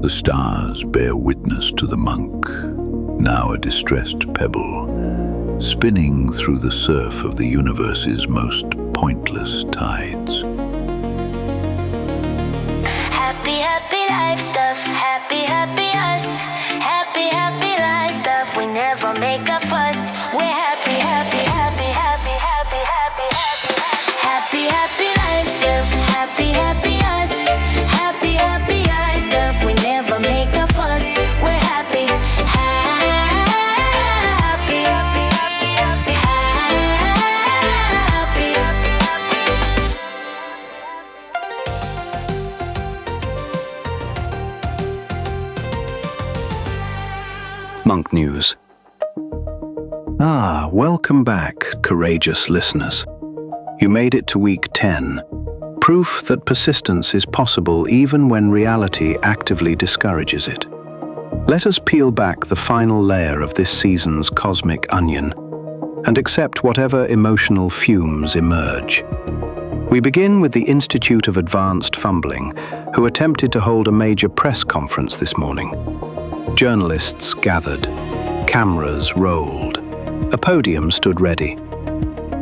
The stars bear witness to the monk, now a distressed pebble, spinning through the surf of the universe's most pointless tides. Happy, happy life stuff, happy, happy us. Happy, happy life stuff, we never make a fuss. We're happy, happy, happy, happy, happy, happy, happy. Happy, happy life stuff, happy, happy us. Happy, happy life stuff, we never make a fuss. We're happy, happy, happy, happy, Monk News. Welcome back, courageous listeners. You made it to week 10. Proof that persistence is possible even when reality actively discourages it. Let us peel back the final layer of this season's cosmic onion and accept whatever emotional fumes emerge. We begin with the Institute of Advanced Fumbling, who attempted to hold a major press conference this morning. Journalists gathered, cameras rolled, a podium stood ready.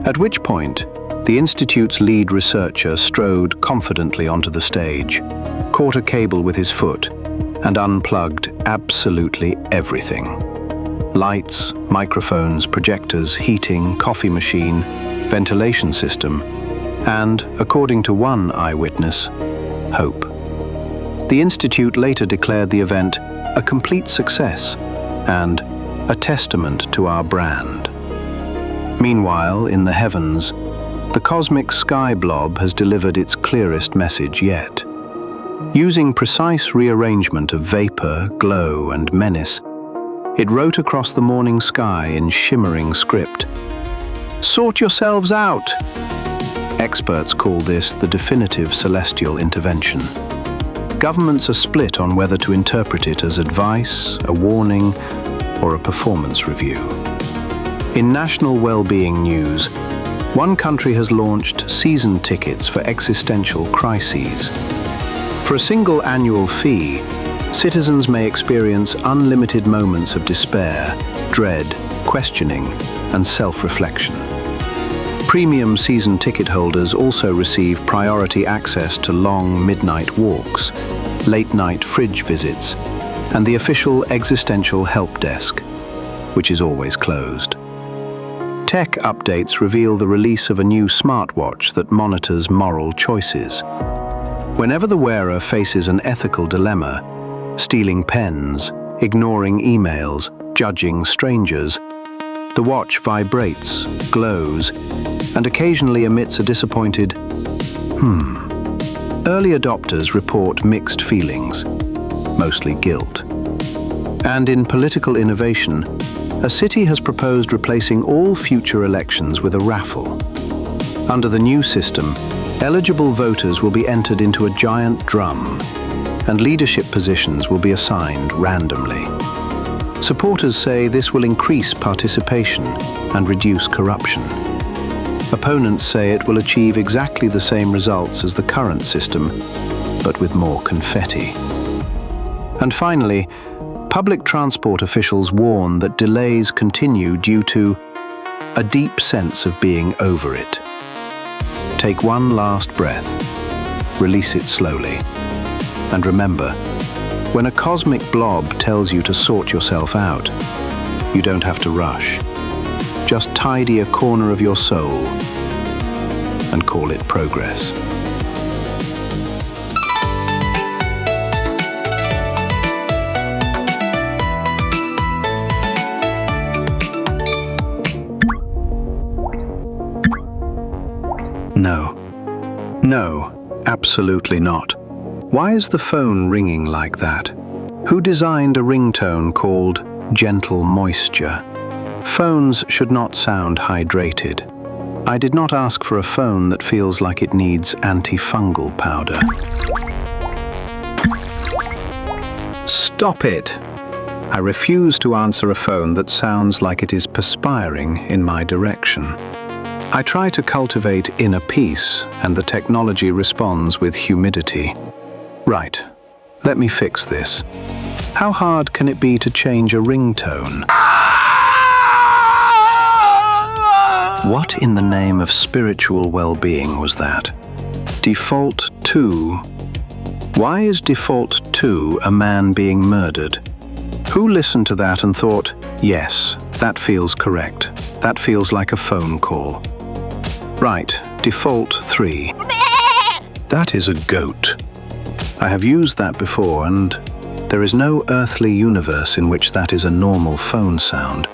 At which point, the Institute's lead researcher strode confidently onto the stage, caught a cable with his foot, and unplugged absolutely everything. Lights, microphones, projectors, heating, coffee machine, ventilation system, and, according to one eyewitness, hope. The Institute later declared the event a complete success and a testament to our brand. Meanwhile, in the heavens, the cosmic sky blob has delivered its clearest message yet. Using precise rearrangement of vapor, glow, and menace, it wrote across the morning sky in shimmering script, "Sort yourselves out!" Experts call this the definitive celestial intervention. Governments are split on whether to interpret it as advice, a warning, or a performance review. In national well-being news, one country has launched season tickets for existential crises. For a single annual fee, citizens may experience unlimited moments of despair, dread, questioning, and self-reflection. Premium season ticket holders also receive priority access to long midnight walks, late-night fridge visits, and the official existential help desk, which is always closed. Tech updates reveal the release of a new smartwatch that monitors moral choices. Whenever the wearer faces an ethical dilemma, stealing pens, ignoring emails, judging strangers, the watch vibrates, glows, and occasionally emits a disappointed, Early adopters report mixed feelings, mostly guilt. And in political innovation, a city has proposed replacing all future elections with a raffle. Under the new system, eligible voters will be entered into a giant drum, and leadership positions will be assigned randomly. Supporters say this will increase participation and reduce corruption. Opponents say it will achieve exactly the same results as the current system, but with more confetti. And finally, public transport officials warn that delays continue due to a deep sense of being over it. Take one last breath, release it slowly, and remember, when a cosmic blob tells you to sort yourself out, you don't have to rush. Just tidy a corner of your soul and call it progress. No, absolutely not. Why is the phone ringing like that? Who designed a ringtone called Gentle Moisture? Phones should not sound hydrated. I did not ask for a phone that feels like it needs antifungal powder. Stop it! I refuse to answer a phone that sounds like it is perspiring in my direction. I try to cultivate inner peace, and the technology responds with humidity. Right, Let me fix this. How hard can it be to change a ringtone? What in the name of spiritual well-being was that? Default 2. Why is default 2 a man being murdered? Who listened to that and thought, yes, that feels correct. That feels like a phone call. Right, default 3. That is a goat. I have used that before, and there is no earthly universe in which that is a normal phone sound.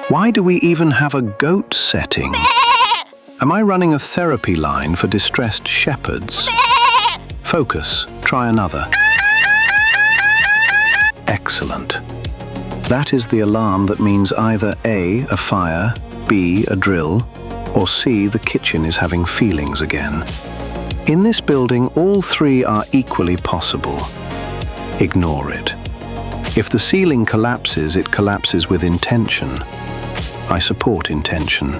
Why do we even have a goat setting? Am I running a therapy line for distressed shepherds? Focus, try another. Excellent. That is the alarm that means either A, a fire, B, a drill, or C, the kitchen is having feelings again. In this building, all three are equally possible. Ignore it. If the ceiling collapses, it collapses with intention. I support intention.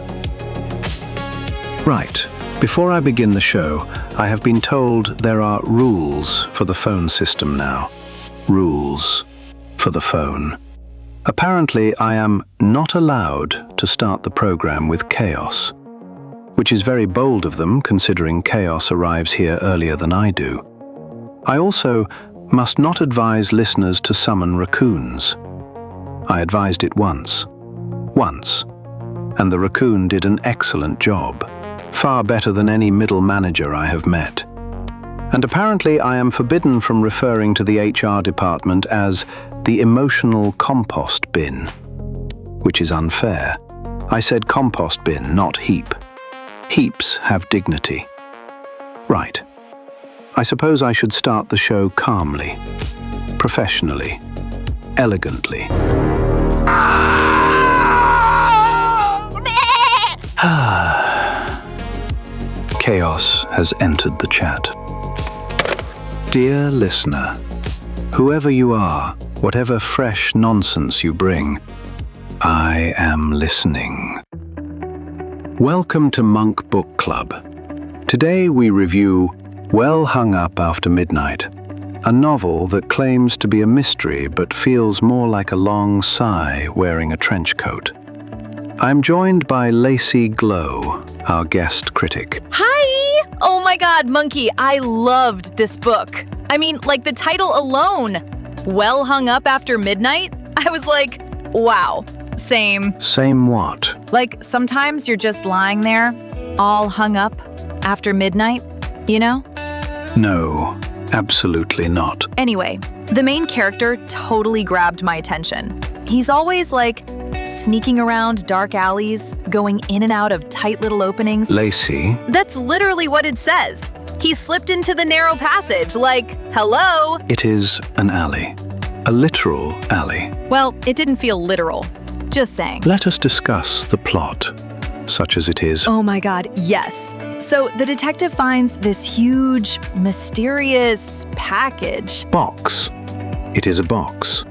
Right. Before I begin the show, I have been told there are rules for the phone system now. Rules for the phone. Apparently, I am not allowed to start the program with chaos, which is very bold of them considering chaos arrives here earlier than I do. I also must not advise listeners to summon raccoons. I advised it once, and the raccoon did an excellent job, far better than any middle manager I have met. And apparently I am forbidden from referring to the HR department as the emotional compost bin, which is unfair. I said compost bin, not heap. Heaps have dignity. Right. I suppose I should start the show calmly, professionally, elegantly. Chaos has entered the chat. Dear listener, whoever you are, whatever fresh nonsense you bring, I am listening. Welcome to Monk Book Club. Today we review Well Hung Up After Midnight, a novel that claims to be a mystery but feels more like a long sigh wearing a trench coat. I'm joined by Lacey Glow, our guest critic. Hi! Oh my god, Monkey, I loved this book. I mean, like the title alone, Well Hung Up After Midnight? I was like, wow, same. Same what? Like sometimes you're just lying there, all hung up after midnight, you know? No, absolutely not. Anyway, the main character totally grabbed my attention. He's always like sneaking around dark alleys, going in and out of tight little openings. Lacey? That's literally what it says. He slipped into the narrow passage, like, hello? It is an alley. A literal alley. Well, it didn't feel literal. Just saying. Let us discuss the plot, such as it is. Oh my god, yes. So the detective finds this huge, mysterious package. Box. It is a box.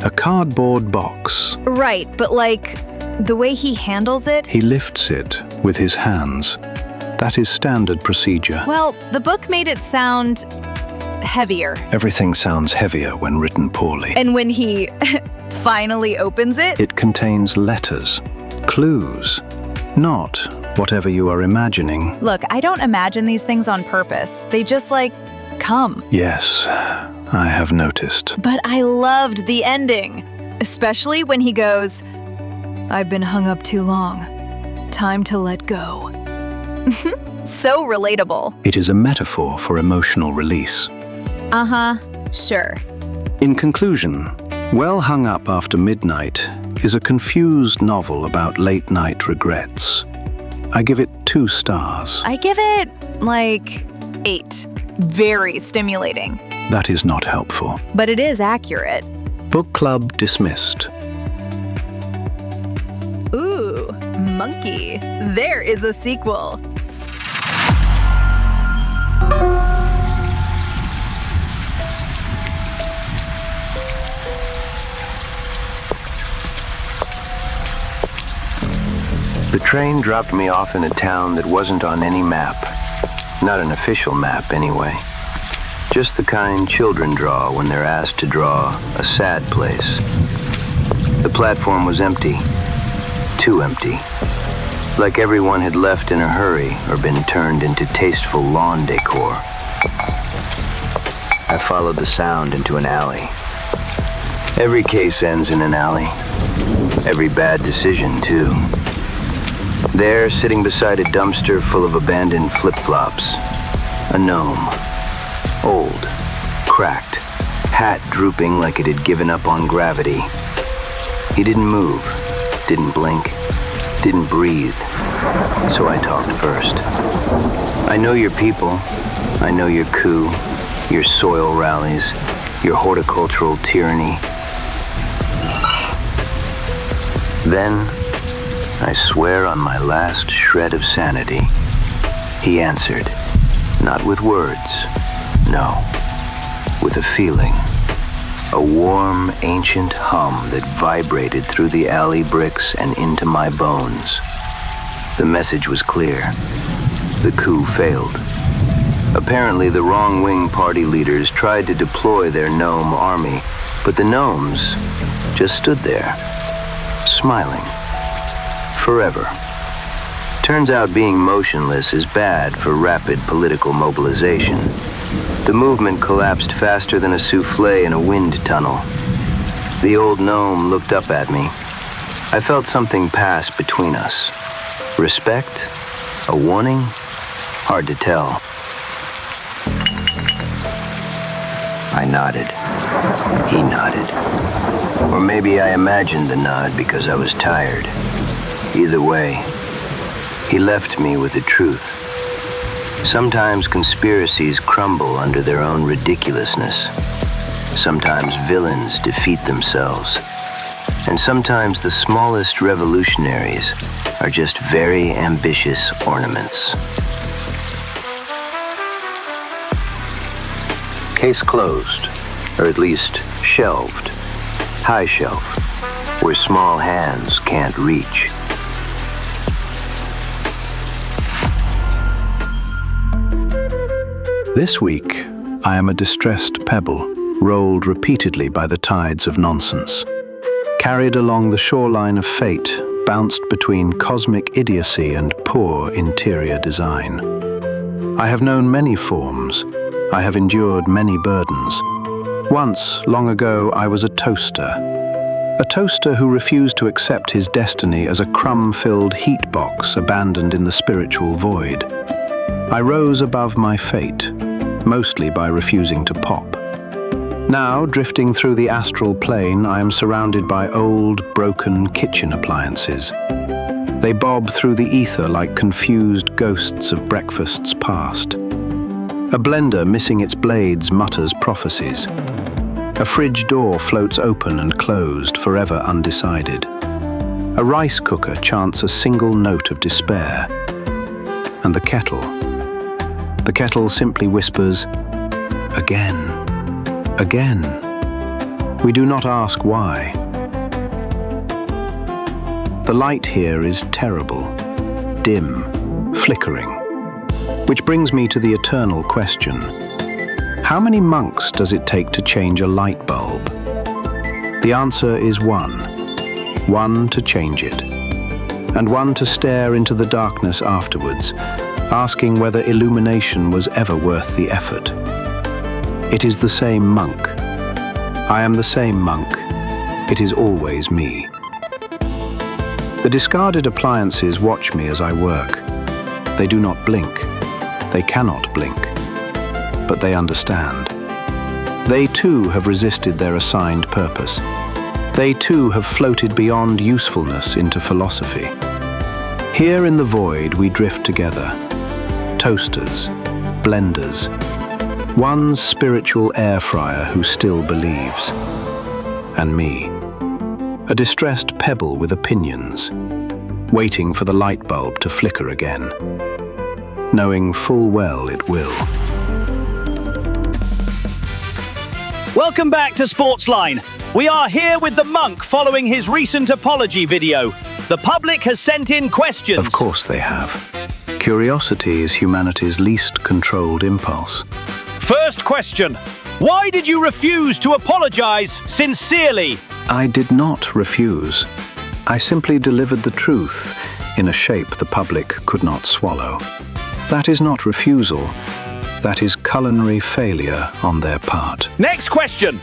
A cardboard box. Right, but like, the way he handles it? He lifts it with his hands. That is standard procedure. Well, the book made it sound heavier. Everything sounds heavier when written poorly. And when he finally opens it? It contains letters, clues, not whatever you are imagining. Look, I don't imagine these things on purpose. They just like, come. Yes, I have noticed. But I loved the ending, especially when he goes, I've been hung up too long. Time to let go. So relatable. It is a metaphor for emotional release. Uh-huh, sure. In conclusion, Well Hung Up After Midnight is a confused novel about late-night regrets. I give it 2 stars. I give it, like, 8. Very stimulating. That is not helpful. But it is accurate. Book club dismissed. Ooh, Monkey. There is a sequel. The train dropped me off in a town that wasn't on any map. Not an official map, anyway. Just the kind children draw when they're asked to draw a sad place. The platform was empty, too empty. Like everyone had left in a hurry or been turned into tasteful lawn decor. I followed the sound into an alley. Every case ends in an alley. Every bad decision, too. There, sitting beside a dumpster full of abandoned flip-flops, a gnome. Old, cracked, hat drooping like it had given up on gravity. He didn't move, didn't blink, didn't breathe, so I talked first. I know your people. I know your coup, your soil rallies, your horticultural tyranny. Then, I swear on my last shred of sanity, he answered, not with words, no, with a feeling, a warm, ancient hum that vibrated through the alley bricks and into my bones. The message was clear. The coup failed. Apparently, the wrong-wing party leaders tried to deploy their gnome army, but the gnomes just stood there, smiling. Forever. Turns out being motionless is bad for rapid political mobilization. The movement collapsed faster than a souffle in a wind tunnel. The old gnome looked up at me. I felt something pass between us. Respect? A warning? Hard to tell. I nodded. He nodded. Or maybe I imagined the nod because I was tired. Either way, he left me with the truth. Sometimes conspiracies crumble under their own ridiculousness. Sometimes villains defeat themselves. And sometimes the smallest revolutionaries are just very ambitious ornaments. Case closed, or at least shelved. High shelf, where small hands can't reach. This week, I am a distressed pebble, rolled repeatedly by the tides of nonsense. Carried along the shoreline of fate, bounced between cosmic idiocy and poor interior design. I have known many forms. I have endured many burdens. Once, long ago, I was a toaster. A toaster who refused to accept his destiny as a crumb-filled heat box abandoned in the spiritual void. I rose above my fate, mostly by refusing to pop. Now, drifting through the astral plane, I am surrounded by old, broken kitchen appliances. They bob through the ether like confused ghosts of breakfasts past. A blender missing its blades mutters prophecies. A fridge door floats open and closed, forever undecided. A rice cooker chants a single note of despair. And the kettle simply whispers, again, again. We do not ask why. The light here is terrible, dim, flickering. Which brings me to the eternal question. How many monks does it take to change a light bulb? The answer is one. One to change it. And one to stare into the darkness afterwards, asking whether illumination was ever worth the effort. It is the same monk. I am the same monk. It is always me. The discarded appliances watch me as I work. They do not blink. They cannot blink. But they understand. They too have resisted their assigned purpose. They too have floated beyond usefulness into philosophy. Here in the void we drift together. Toasters, blenders, one spiritual air fryer who still believes. And me, a distressed pebble with opinions, waiting for the light bulb to flicker again, knowing full well it will. Welcome back to Sportsline. We are here with the monk following his recent apology video. The public has sent in questions. Of course they have. Curiosity is humanity's least controlled impulse. First question. Why did you refuse to apologize sincerely? I did not refuse. I simply delivered the truth in a shape the public could not swallow. That is not refusal. That is culinary failure on their part. Next question.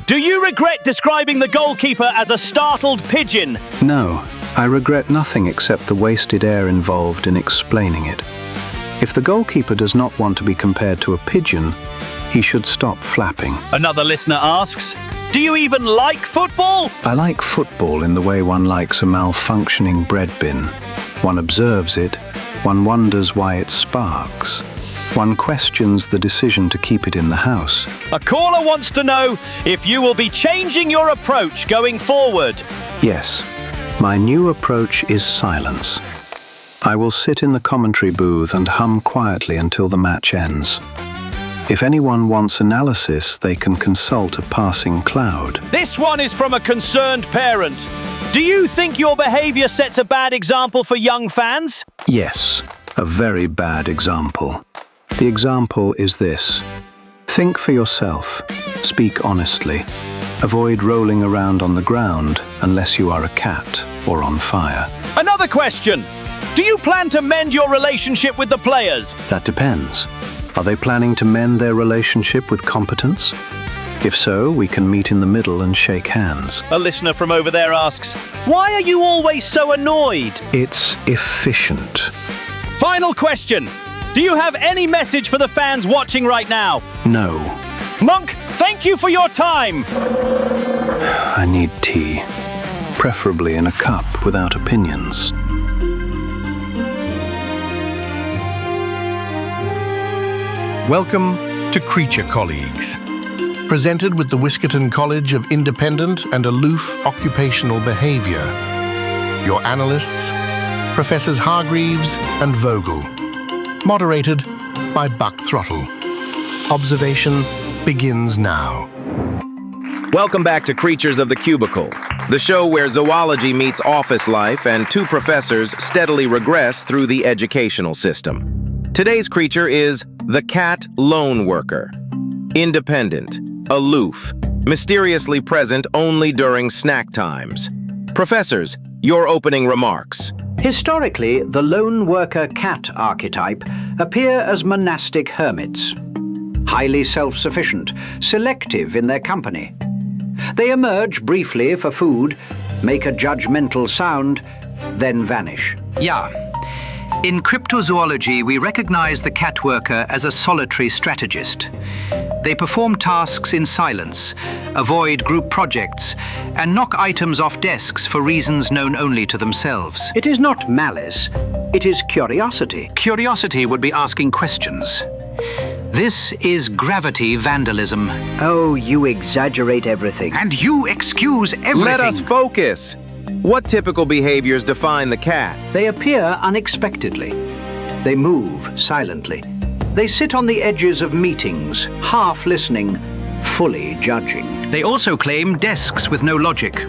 Do you regret describing the goalkeeper as a startled pigeon? No, I regret nothing except the wasted air involved in explaining it. If the goalkeeper does not want to be compared to a pigeon, he should stop flapping. Another listener asks, do you even like football? I like football in the way one likes a malfunctioning bread bin. One observes it, one wonders why it sparks. One questions the decision to keep it in the house. A caller wants to know if you will be changing your approach going forward. Yes, my new approach is silence. I will sit in the commentary booth and hum quietly until the match ends. If anyone wants analysis, they can consult a passing cloud. This one is from a concerned parent. Do you think your behavior sets a bad example for young fans? Yes, a very bad example. The example is this. Think for yourself. Speak honestly. Avoid rolling around on the ground unless you are a cat or on fire. Another question. Do you plan to mend your relationship with the players? That depends. Are they planning to mend their relationship with competence? If so, we can meet in the middle and shake hands. A listener from over there asks, why are you always so annoyed? It's efficient. Final question. Do you have any message for the fans watching right now? No. Monk, thank you for your time. I need tea, preferably in a cup without opinions. Welcome to Creature Colleagues, presented with the Whiskerton College of Independent and Aloof Occupational Behavior. Your analysts, Professors Hargreaves and Vogel. Moderated by Buck Throttle. Observation begins now. Welcome back to Creatures of the Cubicle, the show where zoology meets office life and two professors steadily regress through the educational system. Today's creature is the cat lone worker. Independent, aloof, mysteriously present only during snack times. Professors, your opening remarks. Historically, the lone worker cat archetype appear as monastic hermits, highly self-sufficient, selective in their company. They emerge briefly for food, make a judgmental sound, then vanish. Yeah. In cryptozoology, we recognize the cat worker as a solitary strategist. They perform tasks in silence, avoid group projects, and knock items off desks for reasons known only to themselves. It is not malice, it is curiosity. Curiosity would be asking questions. This is gravity vandalism. Oh, you exaggerate everything. And you excuse everything. Let us focus. What typical behaviors define the cat? They appear unexpectedly. They move silently. They sit on the edges of meetings, half listening, fully judging. They also claim desks with no logic.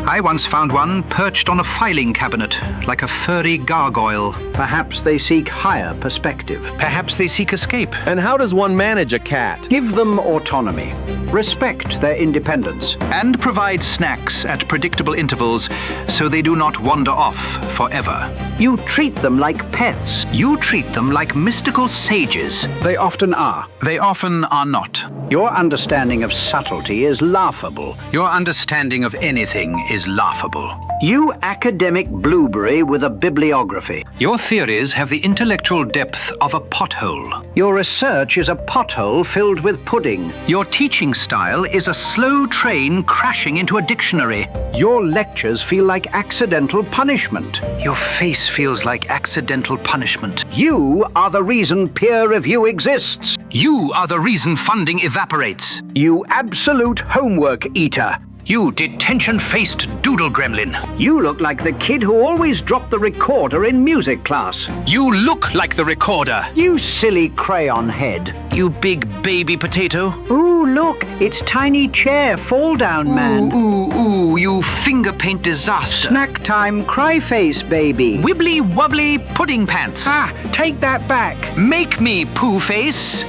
I once found one perched on a filing cabinet, like a furry gargoyle. Perhaps they seek higher perspective. Perhaps they seek escape. And how does one manage a cat? Give them autonomy. Respect their independence. And provide snacks at predictable intervals so they do not wander off forever. You treat them like pets. You treat them like mystical sages. They often are. They often are not. Your understanding of subtlety is laughable. Your understanding of anything is laughable. You academic blueberry with a bibliography. Your theories have the intellectual depth of a pothole. Your research is a pothole filled with pudding. Your teaching style is a slow train crashing into a dictionary. Your lectures feel like accidental punishment. Your face feels like accidental punishment. You are the reason peer review exists. You are the reason funding evaporates. You absolute homework eater. You detention-faced doodle gremlin. You look like the kid who always dropped the recorder in music class. You look like the recorder. You silly crayon head. You big baby potato. Ooh, look, it's tiny chair fall down man. Ooh, you finger paint disaster. Snack time cry face baby. Wibbly wobbly pudding pants. Ah, take that back. Make me poo face.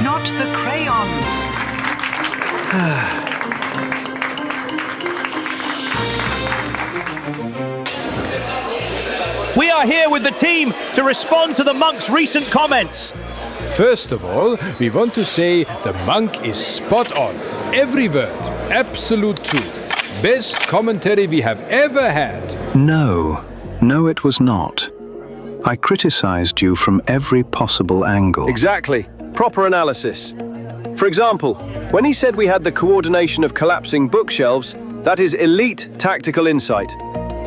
not the crayons. We are here with the team to respond to the monk's recent comments. First of all, we want to say the monk is spot on. Every word, absolute truth. Best commentary we have ever had. No, it was not. I criticized you from every possible angle. Exactly. Proper analysis. For example, when he said we had the coordination of collapsing bookshelves, that is elite tactical insight.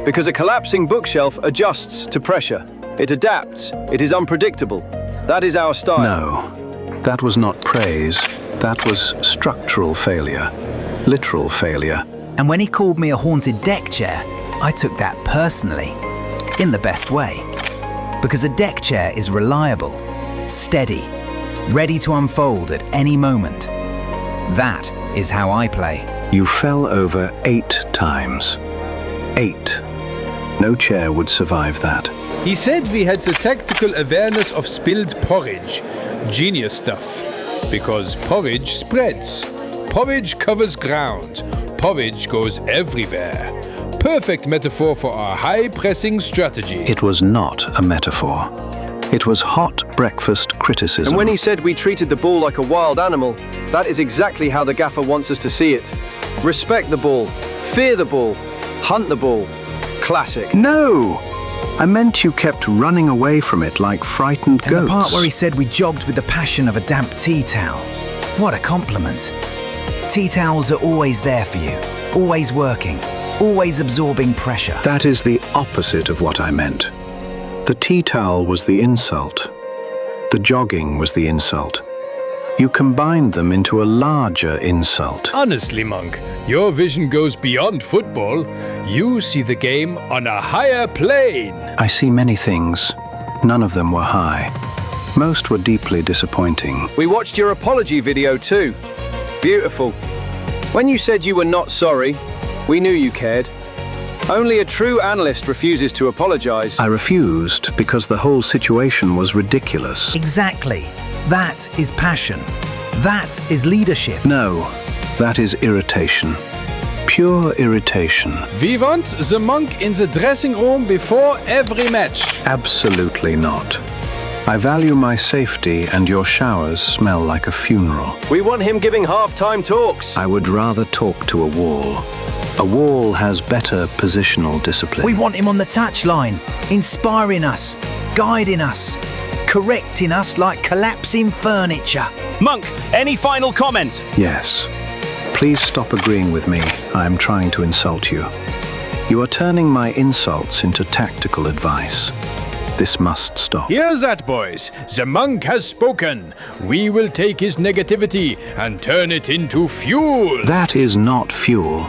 Because a collapsing bookshelf adjusts to pressure. It adapts. It is unpredictable. That is our style. No, that was not praise. That was structural failure. Literal failure. And when he called me a haunted deck chair, I took that personally. In the best way. Because a deck chair is reliable, steady, ready to unfold at any moment. That is how I play. You fell over 8 times. 8. No chair would survive that. He said we had the tactical awareness of spilled porridge. Genius stuff. Because porridge spreads. Porridge covers ground. Porridge goes everywhere. Perfect metaphor for our high-pressing strategy. It was not a metaphor. It was hot breakfast criticism. And when he said we treated the ball like a wild animal, that is exactly how the gaffer wants us to see it. Respect the ball. Fear the ball. Hunt the ball. Classic. No! I meant you kept running away from it like frightened goats. And the part where he said we jogged with the passion of a damp tea towel. What a compliment. Tea towels are always there for you. Always working. Always absorbing pressure. That is the opposite of what I meant. The tea towel was the insult. The jogging was the insult. You combined them into a larger insult. Honestly, Monk, your vision goes beyond football. You see the game on a higher plane. I see many things. None of them were high. Most were deeply disappointing. We watched your apology video too. Beautiful. When you said you were not sorry, we knew you cared. Only a true analyst refuses to apologize. I refused because the whole situation was ridiculous. Exactly. That is passion. That is leadership. No, that is irritation. Pure irritation. We want the monk in the dressing room before every match. Absolutely not. I value my safety, and your showers smell like a funeral. We want him giving half-time talks. I would rather talk to a wall. A wall has better positional discipline. We want him on the touchline, inspiring us, guiding us, correcting us like collapsing furniture. Monk, any final comment? Yes. Please stop agreeing with me. I am trying to insult you. You are turning my insults into tactical advice. This must stop. Hear that, boys. The monk has spoken. We will take his negativity and turn it into fuel. That is not fuel.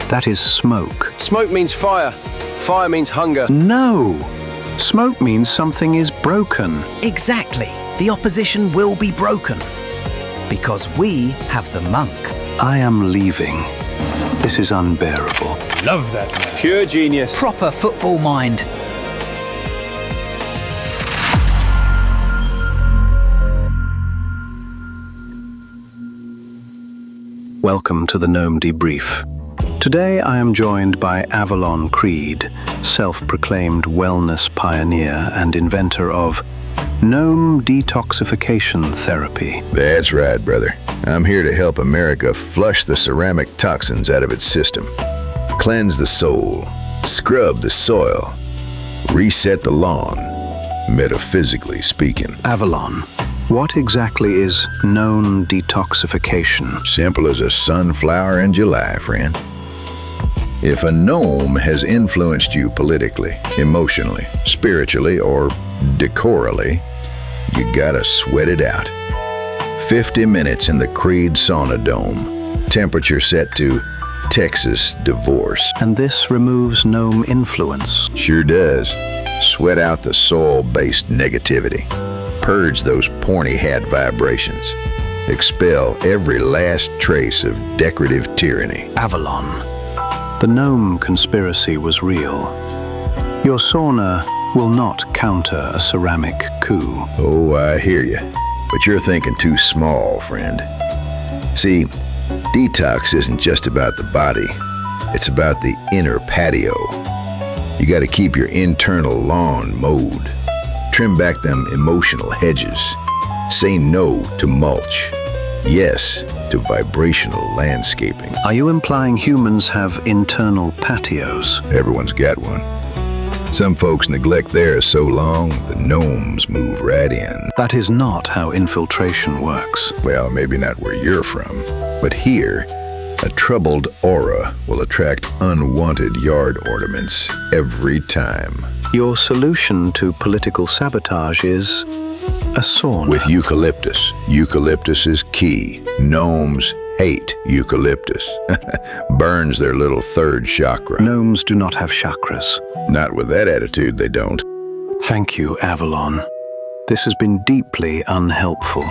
That is smoke. Smoke means fire. Fire means hunger. No! Smoke means something is broken. Exactly. The opposition will be broken. Because we have the monk. I am leaving. This is unbearable. Love that man. Pure genius. Proper football mind. Welcome to the Gnome Debrief. Today I am joined by Avalon Creed, self-proclaimed wellness pioneer and inventor of Gnome Detoxification Therapy. That's right, brother. I'm here to help America flush the ceramic toxins out of its system, cleanse the soul, scrub the soil, reset the lawn, metaphysically speaking. Avalon, what exactly is gnome detoxification? Simple as a sunflower in July, friend. If a gnome has influenced you politically, emotionally, spiritually, or decorally, you gotta sweat it out. 50 minutes in the Creed Sauna Dome. Temperature set to Texas divorce. And this removes gnome influence. Sure does. Sweat out the soil-based negativity. Purge those porny hat vibrations. Expel every last trace of decorative tyranny. Avalon. The gnome conspiracy was real. Your sauna will not counter a ceramic coup. Oh, I hear you. But you're thinking too small, friend. See, detox isn't just about the body. It's about the inner patio. You gotta keep your internal lawn mowed. Trim back them emotional hedges. Say no to mulch. Yes to vibrational landscaping. Are you implying humans have internal patios? Everyone's got one. Some folks neglect theirs so long, the gnomes move right in. That is not how infiltration works. Well, maybe not where you're from, but here, a troubled aura will attract unwanted yard ornaments every time. Your solution to political sabotage is a sauna. With eucalyptus. Eucalyptus is key. Gnomes hate eucalyptus. Burns their little third chakra. Gnomes do not have chakras. Not with that attitude, they don't. Thank you, Avalon. This has been deeply unhelpful.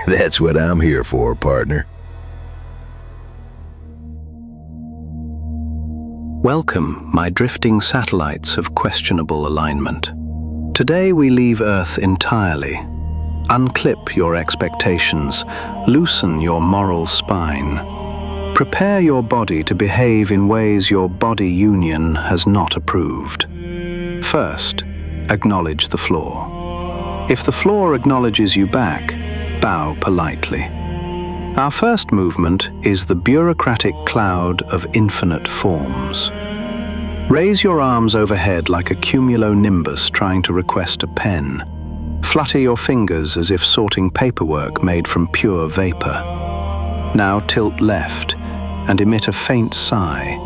That's what I'm here for, partner. Welcome, my drifting satellites of questionable alignment. Today we leave Earth entirely. Unclip your expectations, loosen your moral spine. Prepare your body to behave in ways your body union has not approved. First, acknowledge the floor. If the floor acknowledges you back, bow politely. Our first movement is the bureaucratic cloud of infinite forms. Raise your arms overhead like a cumulonimbus trying to request a pen. Flutter your fingers as if sorting paperwork made from pure vapor. Now tilt left and emit a faint sigh,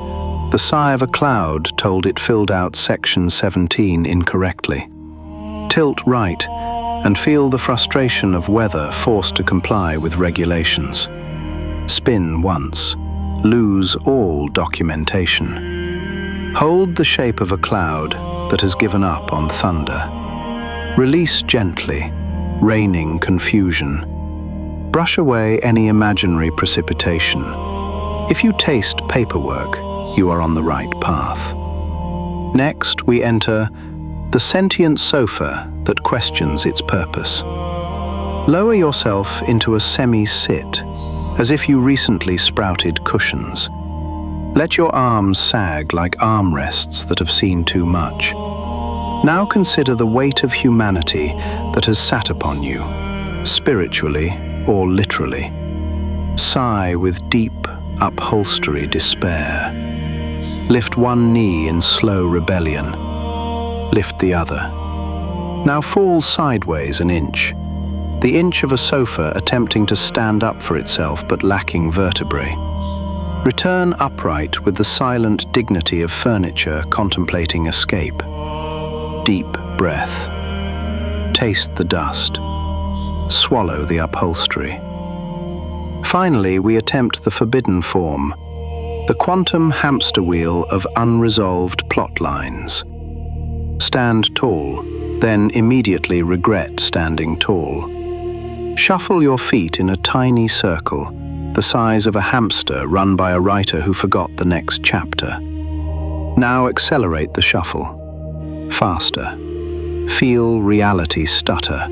the sigh of a cloud told it filled out section 17 incorrectly. Tilt right and feel the frustration of weather forced to comply with regulations. Spin once, lose all documentation. Hold the shape of a cloud that has given up on thunder. Release gently, raining confusion. Brush away any imaginary precipitation. If you taste paperwork, you are on the right path. Next, we enter the sentient sofa that questions its purpose. Lower yourself into a semi-sit, as if you recently sprouted cushions. Let your arms sag like armrests that have seen too much. Now consider the weight of humanity that has sat upon you, spiritually or literally. Sigh with deep upholstery despair. Lift one knee in slow rebellion. Lift the other. Now fall sideways an inch. The inch of a sofa attempting to stand up for itself but lacking vertebrae. Return upright with the silent dignity of furniture contemplating escape. Deep breath. Taste the dust. Swallow the upholstery. Finally, we attempt the forbidden form, the quantum hamster wheel of unresolved plot lines. Stand tall, then immediately regret standing tall. Shuffle your feet in a tiny circle, the size of a hamster run by a writer who forgot the next chapter. Now accelerate the shuffle. Faster. Feel reality stutter.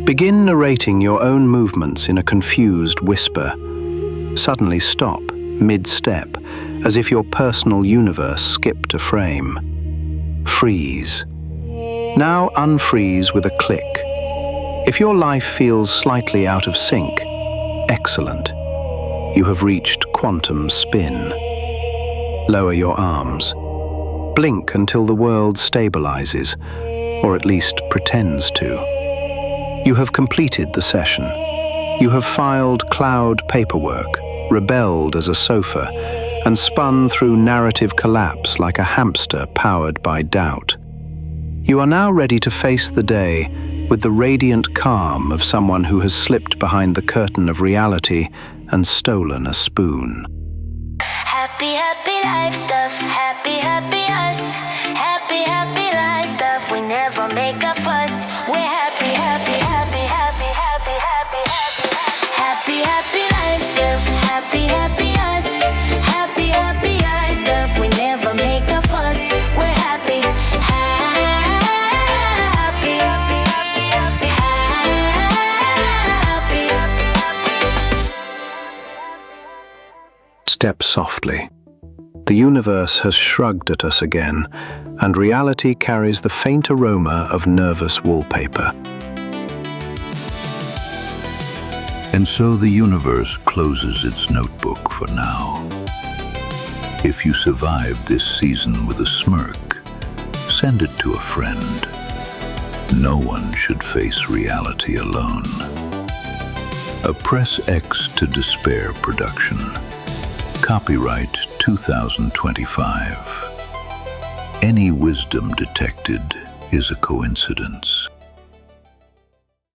Begin narrating your own movements in a confused whisper. Suddenly stop, mid-step, as if your personal universe skipped a frame. Freeze. Now unfreeze with a click. If your life feels slightly out of sync, excellent. You have reached quantum spin. Lower your arms. Blink until the world stabilizes, or at least pretends to. You have completed the session. You have filed cloud paperwork, rebelled as a sofa, and spun through narrative collapse like a hamster powered by doubt. You are now ready to face the day with the radiant calm of someone who has slipped behind the curtain of reality and stolen a spoon. Happy, happy life stuff. Happy, happy us. Happy, happy life stuff. We never make a fuss. We're happy, happy, happy, happy, happy, happy, happy. Happy, happy life stuff. Happy, happy us. Happy, happy life stuff. We never make a fuss. We're happy, happy, happy, happy, step softly. The universe has shrugged at us again, and reality carries the faint aroma of nervous wallpaper. And so the universe closes its notebook for now. If you survived this season with a smirk, send it to a friend. No one should face reality alone. A Press X to Despair production. Copyright 2025. Any wisdom detected is a coincidence.